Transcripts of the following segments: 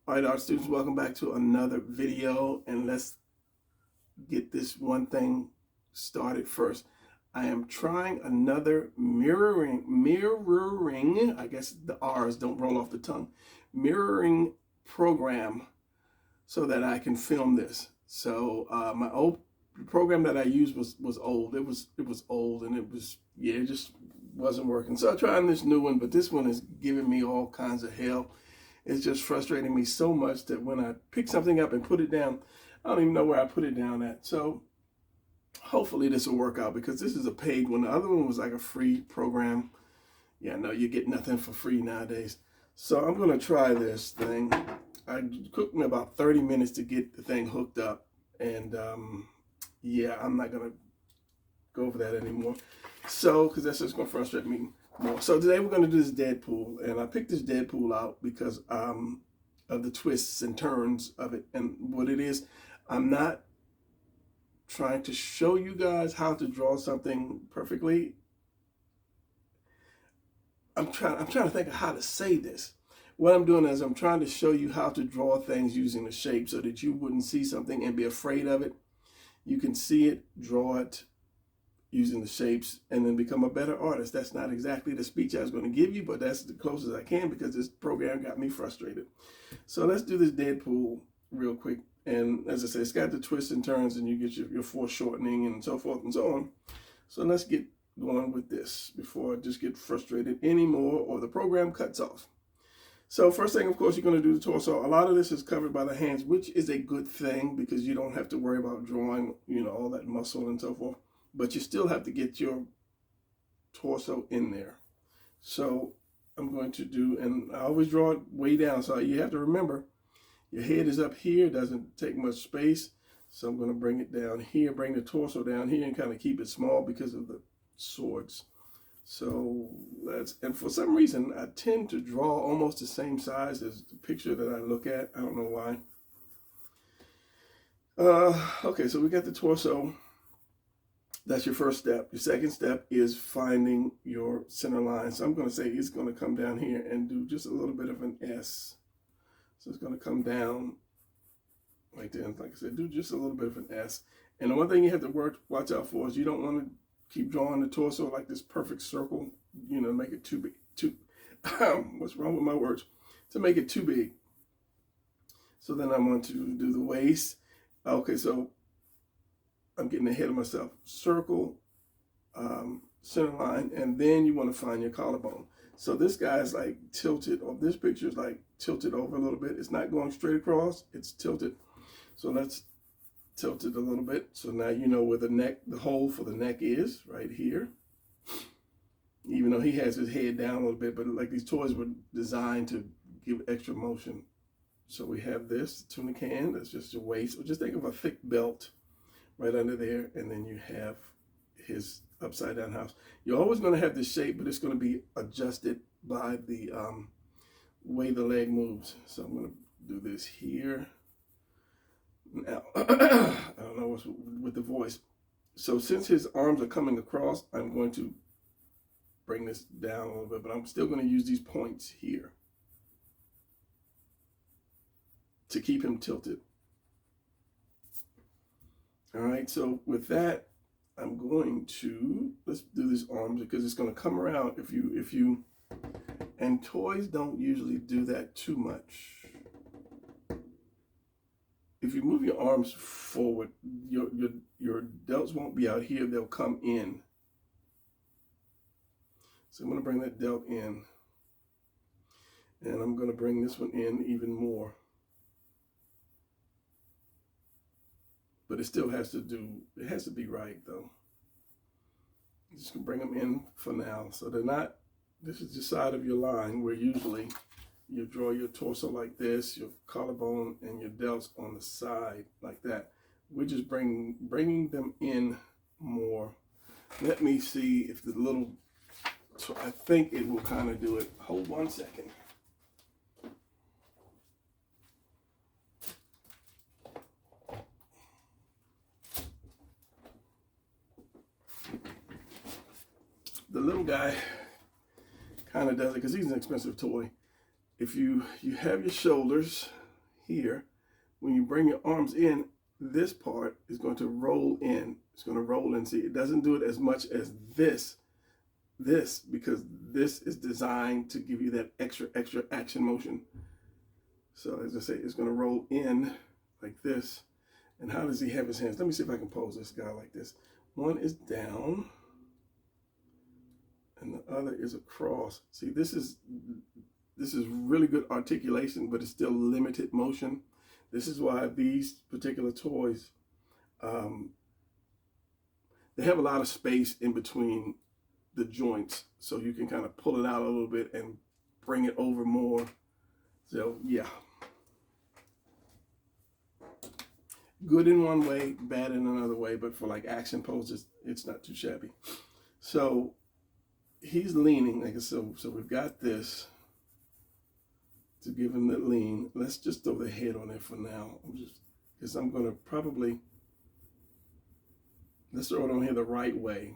All right, art students, welcome back to another video, and let's get this one thing started first. I am trying another mirroring, I guess the R's don't roll off the tongue, mirroring program so that I can film this. So my old program that I used was old. It was old, and it just wasn't working. So I tried this new one, but this one is giving me all kinds of hell. It's just frustrating me so much that when I pick something up and put it down, I don't even know where I put it down at. So hopefully this will work out, because this is a paid one. The other one was like a free program. Yeah, no, you get nothing for free nowadays. So I'm going to try this thing. I took me about 30 minutes to get the thing hooked up. And yeah, I'm not going to go over that anymore. So, because that's just going to frustrate me more. So today we're going to do this Deadpool, and I picked this Deadpool out because of the twists and turns of it. And what it is, I'm not trying to show you guys how to draw something perfectly. I'm trying to think of how to say this. What I'm doing is I'm trying to show you how to draw things using the shape so that you wouldn't see something and be afraid of it. You can see it, draw it using the shapes, and then become a better artist. That's not exactly the speech I was going to give you, but that's the closest I can, because this program got me frustrated. So let's do this Deadpool real quick. And as I said, it's got the twists and turns, and you get your foreshortening and so forth and so on. So let's get going with this before I just get frustrated anymore or the program cuts off. So first thing, of course, you're going to do the torso. A lot of this is covered by the hands, which is a good thing, because you don't have to worry about drawing, all that muscle and so forth. But you still have to get your torso in there. So I'm going to do, and I always draw it way down. So you have to remember, your head is up here, doesn't take much space. So I'm going to bring it down here, bring the torso down here, and kind of keep it small because of the swords. So and for some reason, I tend to draw almost the same size as the picture that I look at. I don't know why. Okay, so we got the torso. That's your first step. Your second step is finding your center line. So I'm going to say it's going to come down here and do just a little bit of an S. So it's going to come down right there. Like I said, do just a little bit of an S. And the one thing you have to watch out for is you don't want to keep drawing the torso like this perfect circle, make it too big. What's wrong with my words? To make it too big. So then I want to do the waist. Okay, so I'm getting ahead of myself. Circle, center line, and then you want to find your collarbone. So this guy's like tilted, or this picture is like tilted over a little bit. It's not going straight across, it's tilted. So let's tilt it a little bit. So now you know where the hole for the neck is, right here. Even though he has his head down a little bit, but like these toys were designed to give extra motion. So we have this tunic hand, that's just your waist. So just think of a thick belt right under there, and then you have his upside down house. You're always going to have this shape, but it's going to be adjusted by the way the leg moves. So I'm going to do this here. Now, I don't know what's with the voice. So since his arms are coming across, I'm going to bring this down a little bit, but I'm still going to use these points here to keep him tilted. All right, so with that, I'm going to, let's do this arms, because it's going to come around and toys don't usually do that too much. If you move your arms forward, your delts won't be out here, they'll come in. So I'm going to bring that delt in, and I'm going to bring this one in even more. But it still has to be right though. I'm just gonna bring them in for now. So they're not, this is the side of your line where usually you draw your torso like this, your collarbone and your delts on the side like that. We're just bringing them in more. Let me see if the little, so I think it will kind of do it. Hold 1 second. The little guy kind of does it because he's an expensive toy. If you have your shoulders, here. When you bring your arms in, this part is going to roll in. It's going to roll in. See, it doesn't do it as much as this, because this is designed to give you that extra action motion. So as I say, it's going to roll in like this. And how does he have his hands? Let me see if I can pose this guy like this. One is down and the other is across. See, this is really good articulation, but it's still limited motion. This is why these particular toys, they have a lot of space in between the joints, so you can kind of pull it out a little bit and bring it over more. So yeah, good in one way, bad in another way, but for like action poses, it's not too shabby. So he's leaning, like so we've got this to give him the lean. Let's just throw the head on it for now, because I'm going to probably, let's throw it on here the right way.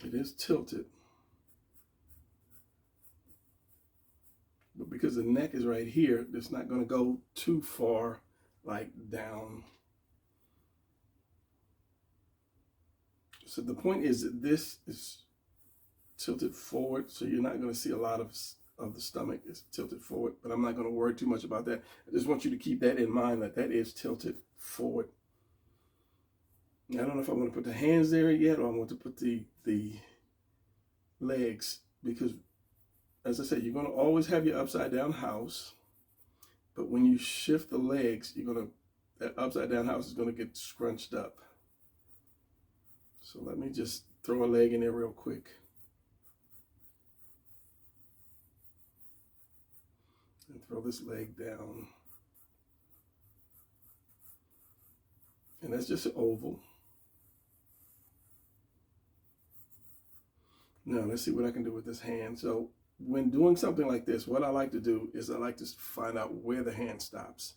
It is tilted, but because the neck is right here, it's not going to go too far like down. So the point is that this is tilted forward, so you're not going to see a lot of the stomach is tilted forward, but I'm not going to worry too much about that. I just want you to keep that in mind, that that is tilted forward. Now, I don't know if I want to put the hands there yet, or I want to put the legs, because as I said, you're going to always have your upside down house, but when you shift the legs, that upside down house is going to get scrunched up. So let me just throw a leg in there real quick. And throw this leg down. And that's just an oval. Now let's see what I can do with this hand. So when doing something like this, what I like to do is I like to find out where the hand stops.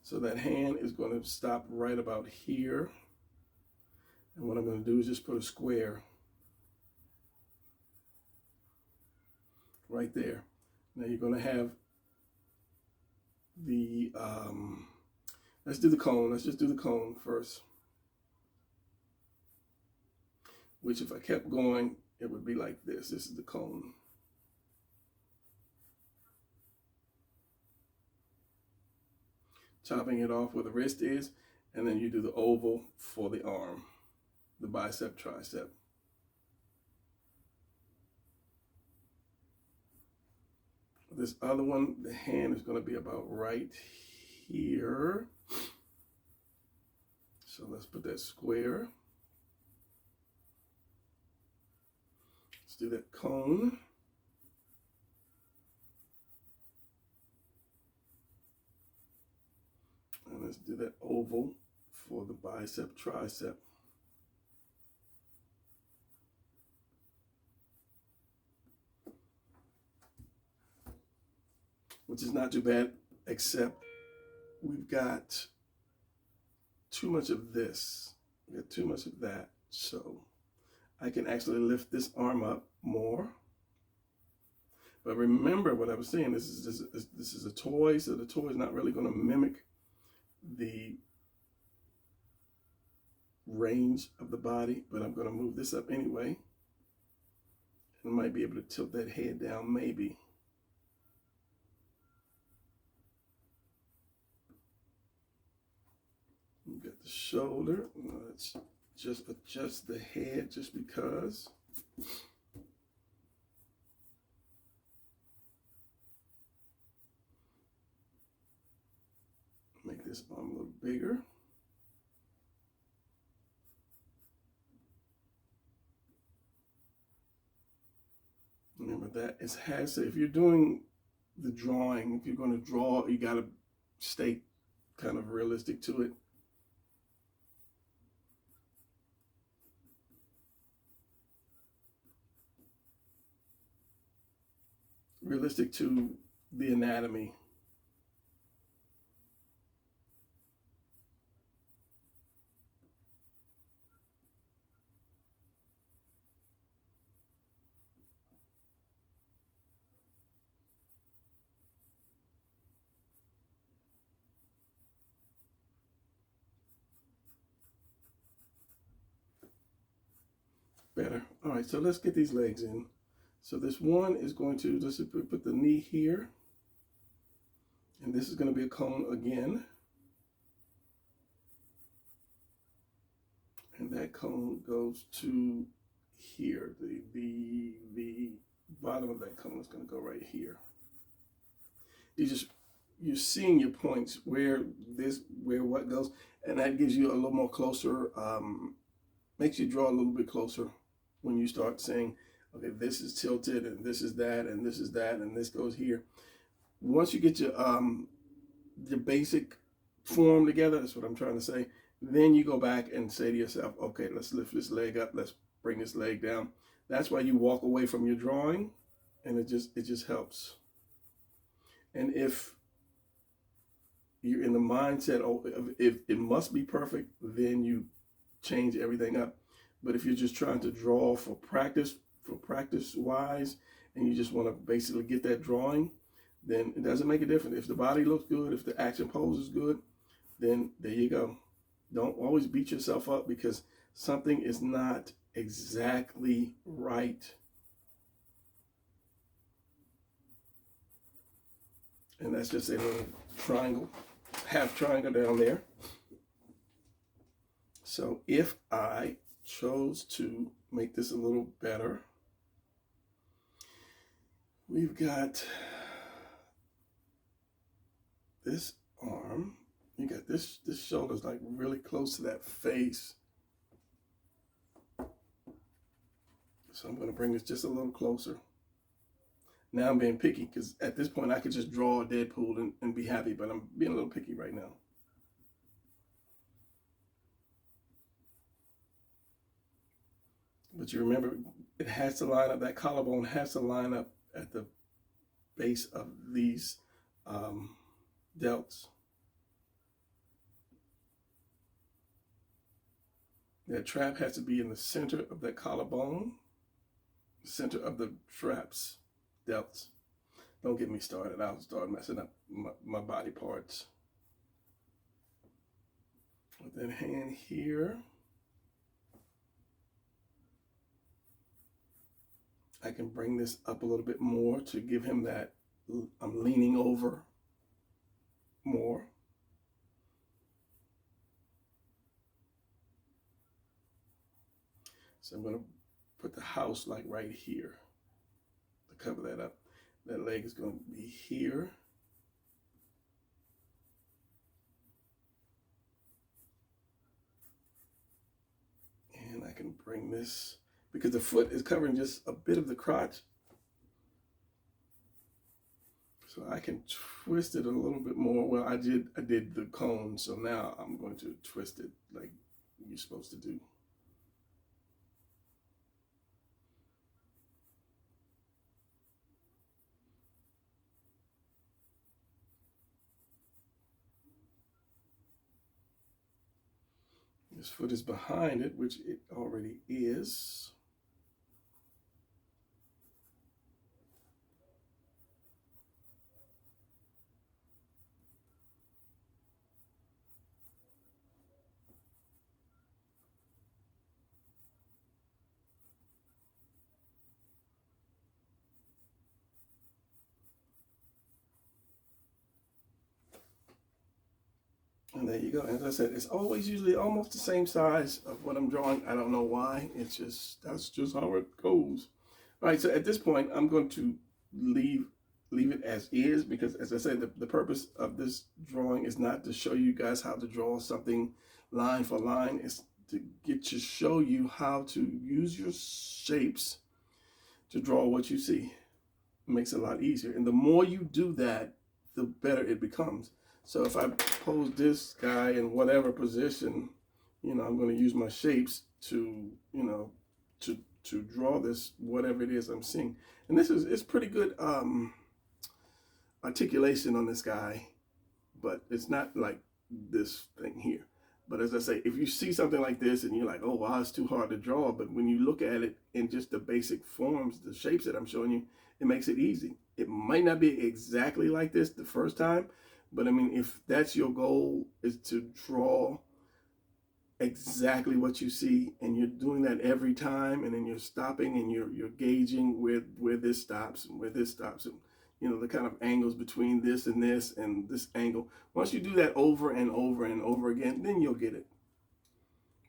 So that hand is going to stop right about here. And what I'm going to do is just put a square right there. Now you're going to have the, let's do the cone. Let's just do the cone first. Which if I kept going, it would be like this. This is the cone. Chopping it off where the wrist is, and then you do the oval for the arm, the bicep, tricep. This other one, the hand is going to be about right here. So let's put that square. Let's do that cone. And let's do that oval for the bicep, tricep. Which is not too bad, except we've got too much of this. We got too much of that. So I can actually lift this arm up more. But remember what I was saying, this is a toy, so the toy is not really going to mimic the range of the body, but I'm going to move this up anyway. And I might be able to tilt that head down, maybe. We got the shoulder. Let's just adjust the head just because. Make this arm a little bigger. Remember that has to, if you're doing the drawing, if you're going to draw, you got to stay kind of realistic to it. Realistic to the anatomy. better. All right, so let's get these legs in. So this one is going to, let's put the knee here. And this is going to be a cone again. And that cone goes to here. The bottom of that cone is going to go right here. You're seeing your points where what goes, and that gives you a little more closer, makes you draw a little bit closer when you start saying, okay, this is tilted and this is that and this is that and this goes here. Once you get your basic form together, that's what I'm trying to say, then you go back and say to yourself, okay, let's lift this leg up, let's bring this leg down. That's why you walk away from your drawing, and it just helps. And if you're in the mindset, oh, if it must be perfect, then you change everything up. But if you're just trying to draw for practice wise, and you just want to basically get that drawing, then it doesn't make a difference. If the body looks good, if the action pose is good, then there you go. Don't always beat yourself up because something is not exactly right. And that's just a little triangle, half triangle down there. So if I chose to make this a little better, we've got this arm, you got this shoulder's like really close to that face. So I'm gonna bring this just a little closer. Now I'm being picky because at this point I could just draw a Deadpool and be happy, but I'm being a little picky right now. But you remember, it has to line up, that collarbone has to line up at the base of these delts. That trap has to be in the center of that collarbone, center of the traps, delts. Don't get me started. I'll start messing up my body parts. With that hand here, I can bring this up a little bit more to give him that I'm leaning over more. So I'm going to put the house like right here to cover that up. That leg is going to be here. And I can bring this, because the foot is covering just a bit of the crotch. So I can twist it a little bit more. Well, I did the cone, so now I'm going to twist it like you're supposed to do. This foot is behind it, which it already is. And there you go. As I said, it's always usually almost the same size of what I'm drawing. I don't know why. It's just, that's just how it goes. All right, so at this point, I'm going to leave it as is, because as I said, the purpose of this drawing is not to show you guys how to draw something line for line. It's to show you how to use your shapes to draw what you see. It makes it a lot easier. And the more you do that, the better it becomes. So if I pose this guy in whatever position, you know, I'm going to use my shapes to, you know, to draw this, whatever it is I'm seeing. And it's pretty good articulation on this guy, but it's not like this thing here. But as I say, if you see something like this and you're like, oh, wow, it's too hard to draw. But when you look at it in just the basic forms, the shapes that I'm showing you, it makes it easy. It might not be exactly like this the first time, but I mean, if that's your goal, is to draw exactly what you see, and you're doing that every time, and then you're stopping and you're gauging where this stops and where this stops, and you know, the kind of angles between this and this angle. Once you do that over and over and over again, then you'll get it.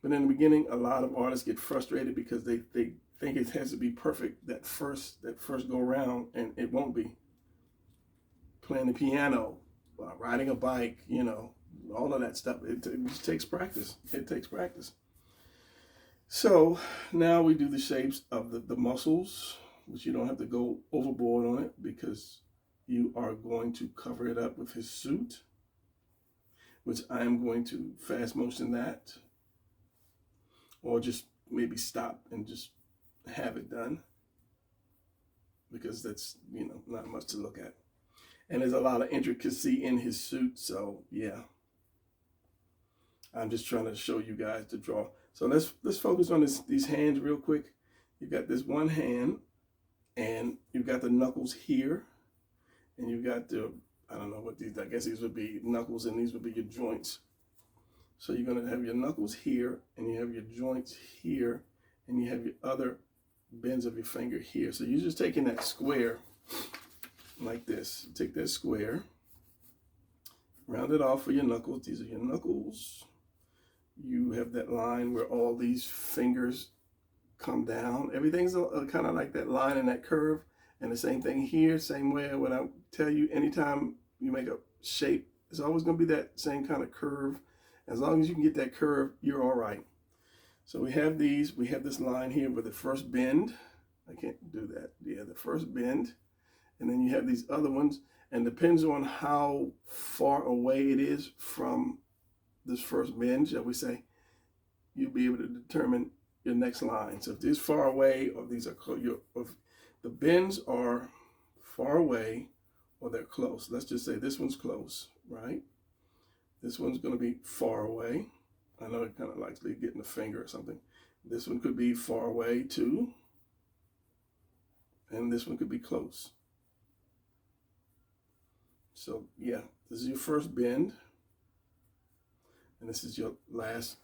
But in the beginning, a lot of artists get frustrated because they think it has to be perfect that first go around, and it won't be. Playing the piano, riding a bike, you know, all of that stuff. It just takes practice. It takes practice. So now we do the shapes of the muscles, which you don't have to go overboard on it because you are going to cover it up with his suit, which I am going to fast motion that, or just maybe stop and just have it done, because that's, you know, not much to look at. And there's a lot of intricacy in his suit, so yeah. I'm just trying to show you guys to draw. So let's focus on these hands real quick. You've got this one hand, and you've got the knuckles here, and you've got the, I don't know what these, I guess these would be knuckles, and these would be your joints. So you're gonna have your knuckles here, and you have your joints here, and you have your other bends of your finger here. So you're just taking that square like this. Take that square, round it off for your knuckles. These are your knuckles. You have that line where all these fingers come down. Everything's kind of like that line and that curve. And the same thing here, same way. When I tell you, anytime you make a shape, it's always going to be that same kind of curve. As long as you can get that curve, you're all right. So we have these. We have this line here with the first bend. I can't do that. Yeah, the first bend. And then you have these other ones. And depends on how far away it is from this first bend, shall we say, you'll be able to determine your next line. So if this is far away, or these are close, if the bends are far away or they're close. Let's just say this one's close, right? This one's going to be far away. I know it kind of likes getting a finger or something. This one could be far away too. And this one could be close. So yeah, this is your first bend. And this is your last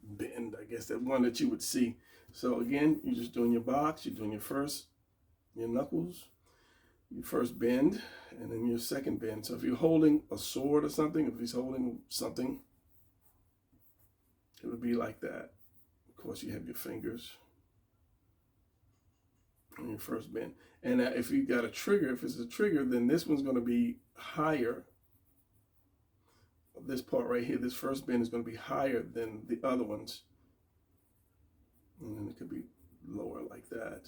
bend, I guess, that one that you would see. So again, you're just doing your box, you're doing your knuckles, your first bend, and then your second bend. So if you're holding a sword or something, if he's holding something, it would be like that. Of course, you have your fingers on your first bend. And if you got a trigger, if it's a trigger, then this one's going to be higher. This part right here, this first bend is going to be higher than the other ones. And then it could be lower like that.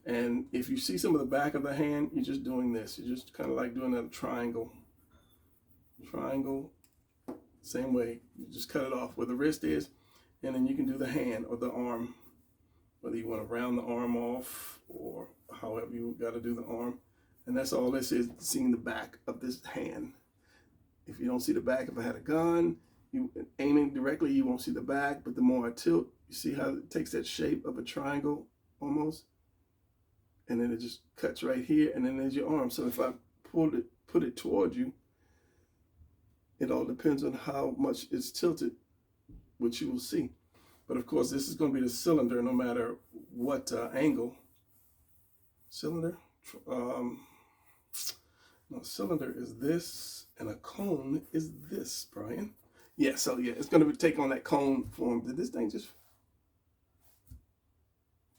And if you see some of the back of the hand, you're just doing this. You're just kind of like doing a triangle. Triangle, same way. You just cut it off where the wrist is, and then you can do the hand or the arm, whether you want to round the arm off or however you got to do the arm. And that's all this is, seeing the back of this hand. If you don't see the back, if I had a gun, you aiming directly, you won't see the back. But the more I tilt, you see how it takes that shape of a triangle almost, and then it just cuts right here, and then there's your arm. So if I put it toward you, it all depends on how much it's tilted, which you will see. But of course, this is going to be the cylinder, no matter what angle. Cylinder. No, cylinder is this, and a cone is this, Brian. Yeah, so yeah, it's going to take on that cone form. Did this thing just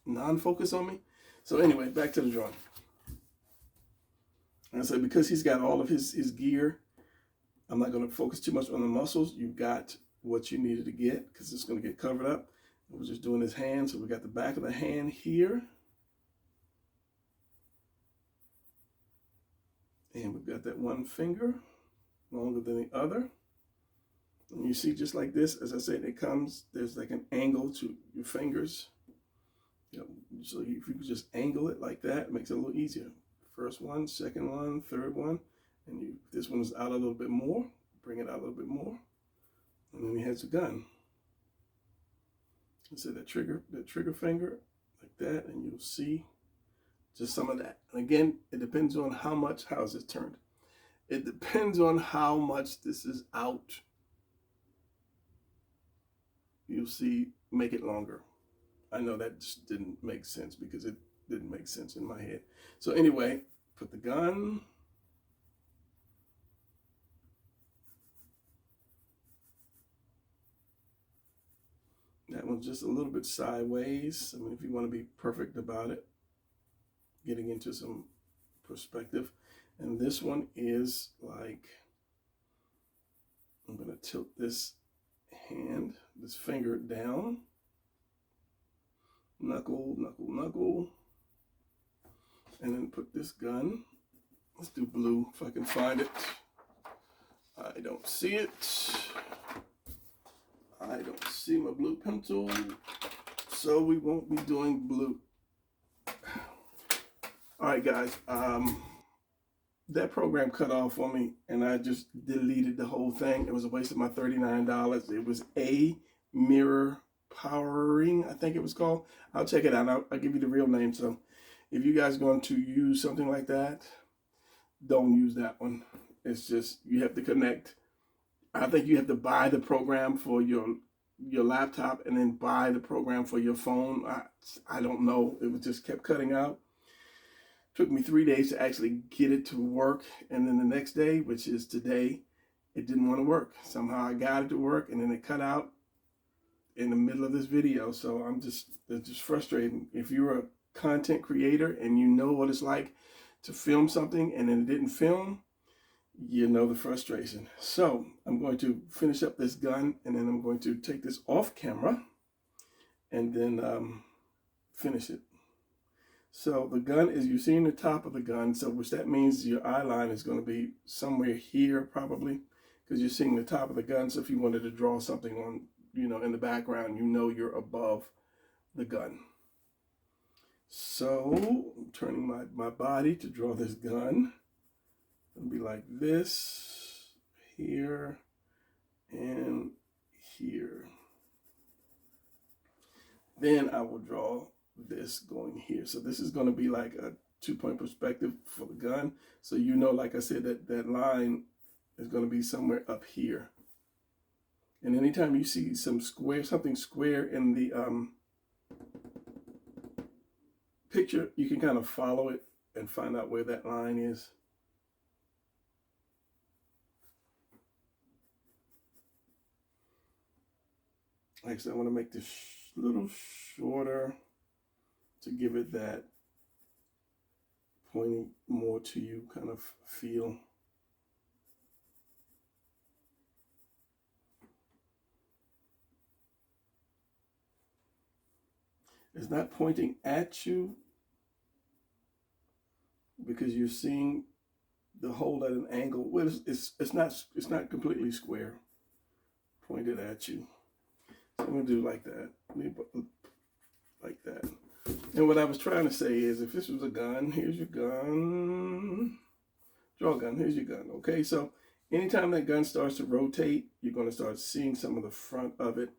non-focus on me? So anyway, back to the drawing. And so because he's got all of his gear, I'm not going to focus too much on the muscles. You got what you needed to get because it's going to get covered up. We're just doing his hand. So we got the back of the hand here. And we've got that one finger longer than the other. And you see, just like this, as I said, it comes, there's like an angle to your fingers. You know, so if you could just angle it like that, it makes it a little easier. First one, second one, third one. And this one is out a little bit more. Bring it out a little bit more. And then he has a gun. And so that trigger finger like that, and you'll see just some of that. And again, it depends on how is it turned? It depends on how much this is out. you'll see, make it longer. I know that just didn't make sense because it didn't make sense in my head. So anyway, put the gun. That one's just a little bit sideways. I mean, if you want to be perfect about it, getting into some perspective. And this one is like, I'm going to tilt this hand, this finger down. Knuckle, knuckle, knuckle. And then put this gun. Let's do blue if I can find it. I don't see it. I don't see my blue pencil. So we won't be doing blue. All right, guys. That program cut off on me and I just deleted the whole thing. It was a waste of my $39. It was A Mirror Powering, I think it was called. I'll check it out. I'll give you the real name. So if you guys are going to use something like that, don't use that one. It's just, you have to connect. I think you have to buy the program for your laptop and then buy the program for your phone. I don't know. It was just kept cutting out. Took me 3 days to actually get it to work. And then the next day, which is today, it didn't want to work. Somehow I got it to work and then it cut out in the middle of this video. So it's just frustrating. If you're a content creator and you know what it's like to film something and then it didn't film, you know the frustration. So I'm going to finish up this gun and then I'm going to take this off camera and then finish it. So the gun is, you're seeing the top of the gun, so which that means your eye line is going to be somewhere here probably, because you're seeing the top of the gun. So if you wanted to draw something on, you know, in the background, you know you're above the gun. So I'm turning my body to draw this gun. It'll be like this, here, and here. Then I will draw this going here. So this is going to be like a 2-point perspective for the gun. So you know, like I said, that line is going to be somewhere up here. And anytime you see something square in the picture, you can kind of follow it and find out where that line is. Like I said, I want to make this a little shorter to give it that pointing more to you kind of feel. It's not pointing at you because you're seeing the hole at an angle. Well, it's not completely square, pointed at you. So I'm gonna do like that, like that. And what I was trying to say is, if this was a gun, here's your gun. Draw a gun, here's your gun. Okay, so anytime that gun starts to rotate, you're going to start seeing some of the front of it.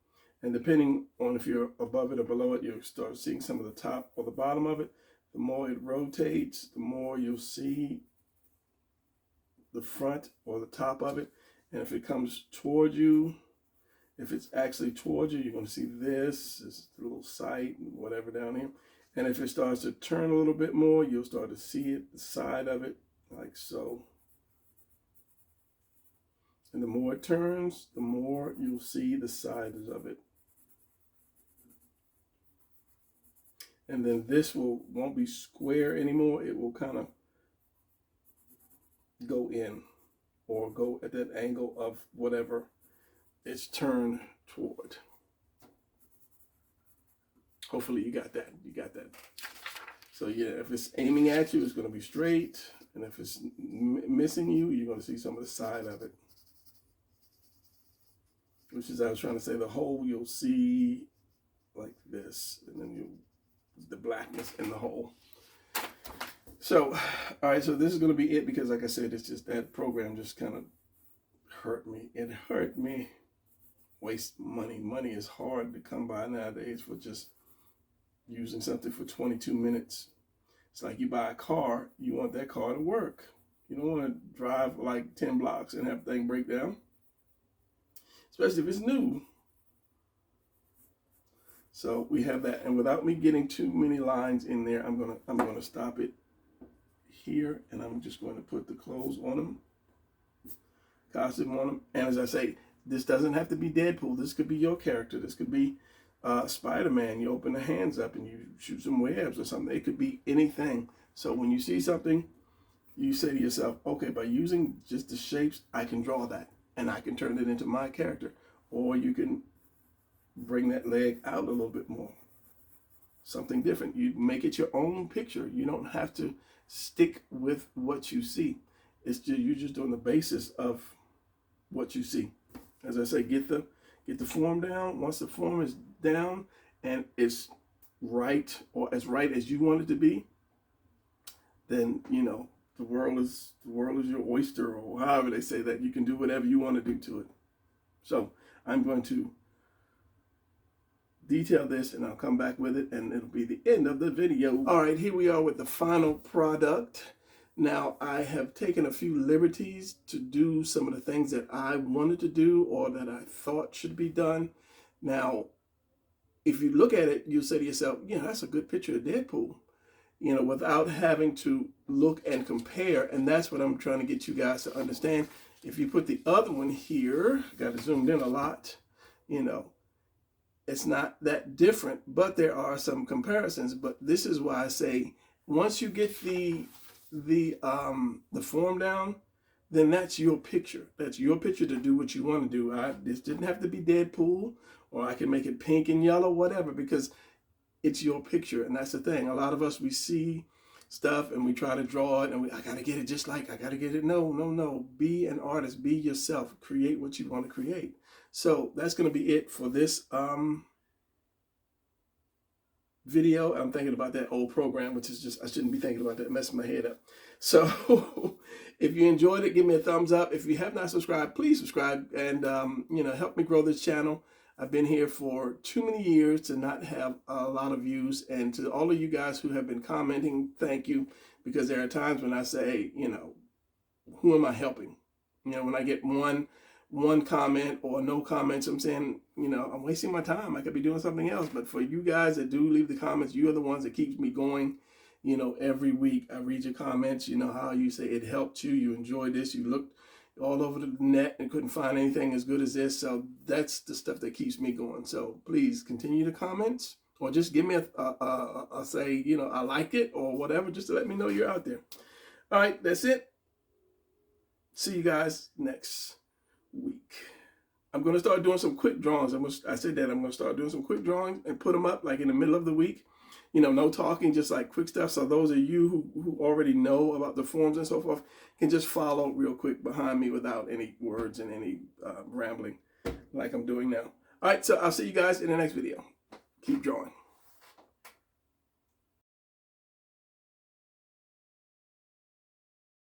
And depending on if you're above it or below it, you'll start seeing some of the top or the bottom of it. The more it rotates, the more you'll see the front or the top of it. And if it comes toward you, if it's actually towards you, you're going to see this is the little sight and whatever down here. And if it starts to turn a little bit more, you'll start to see it, the side of it, like so. And the more it turns, the more you'll see the sides of it. And then this won't be square anymore. It will kind of go in or go at that angle of whatever it's turned toward. Hopefully you got that. You got that. So yeah, if it's aiming at you, it's going to be straight. And if it's missing you, you're going to see some of the side of it. Which is, I was trying to say, the hole you'll see like this. And then the blackness in the hole. So, all right, so this is going to be it because, like I said, it's just that program just kind of hurt me. It hurt me. Waste money. Money is hard to come by nowadays for just using something for 22 minutes. It's like you buy a car, you want that car to work. You don't want to drive like 10 blocks and have the thing break down. Especially if it's new. So we have that, and without me getting too many lines in there, I'm gonna stop it here, and I'm just going to put the clothes on them, costume on them. And as I say, this doesn't have to be Deadpool. This could be your character. This could be Spider-Man. You open the hands up and you shoot some webs or something. It could be anything. So when you see something, you say to yourself, okay, by using just the shapes, I can draw that, and I can turn it into my character. Or you can bring that leg out a little bit more. Something different. You make it your own picture. You don't have to stick with what you see. It's just, you're just doing the basis of what you see. As I say, get the form down. Once the form is down and it's right, or as right as you want it to be, then the world is your oyster, or however they say that. You can do whatever you want to do to it. So I'm going to detail this, and I'll come back with it, and it'll be the end of the video. All right, here we are with the final product. Now, I have taken a few liberties to do some of the things that I wanted to do or that I thought should be done. Now, if you look at it, you'll say to yourself, yeah, that's a good picture of Deadpool, without having to look and compare. And that's what I'm trying to get you guys to understand. If you put the other one here, got to zoom in a lot, it's not that different, but there are some comparisons. But this is why I say, once you get the form down, then that's your picture. That's your picture to do what you want to do. This didn't have to be Deadpool, or I can make it pink and yellow, whatever, because it's your picture. And that's the thing. A lot of us, we see stuff and we try to draw it, and I got to get it just like, I got to get it. No. Be an artist. Be yourself. Create what you want to create. So that's going to be it for this video. I'm thinking about that old program, which is just, I shouldn't be thinking about that, messing my head up. So if you enjoyed it, give me a thumbs up. If you have not subscribed, please subscribe, and help me grow this channel. I've been here for too many years to not have a lot of views. And to all of you guys who have been commenting, thank you, because there are times when I say, who am I helping? When I get one comment or no comments, I'm saying, I'm wasting my time. I could be doing something else. But for you guys that do leave the comments, you are the ones that keeps me going. Every week I read your comments. How you say it helped you, you enjoyed this, you looked all over the net and couldn't find anything as good as this. So that's the stuff that keeps me going. So please continue the comments, or just give me a say, I like it or whatever, just to let me know you're out there. All right, that's it. See you guys next week. I'm going to start doing some quick drawings. I said that I'm going to start doing some quick drawings and put them up like in the middle of the week. No talking, just like quick stuff. So those of you who already know about the forms and so forth can just follow real quick behind me without any words and any rambling like I'm doing now. All right, so I'll see you guys in the next video. Keep drawing.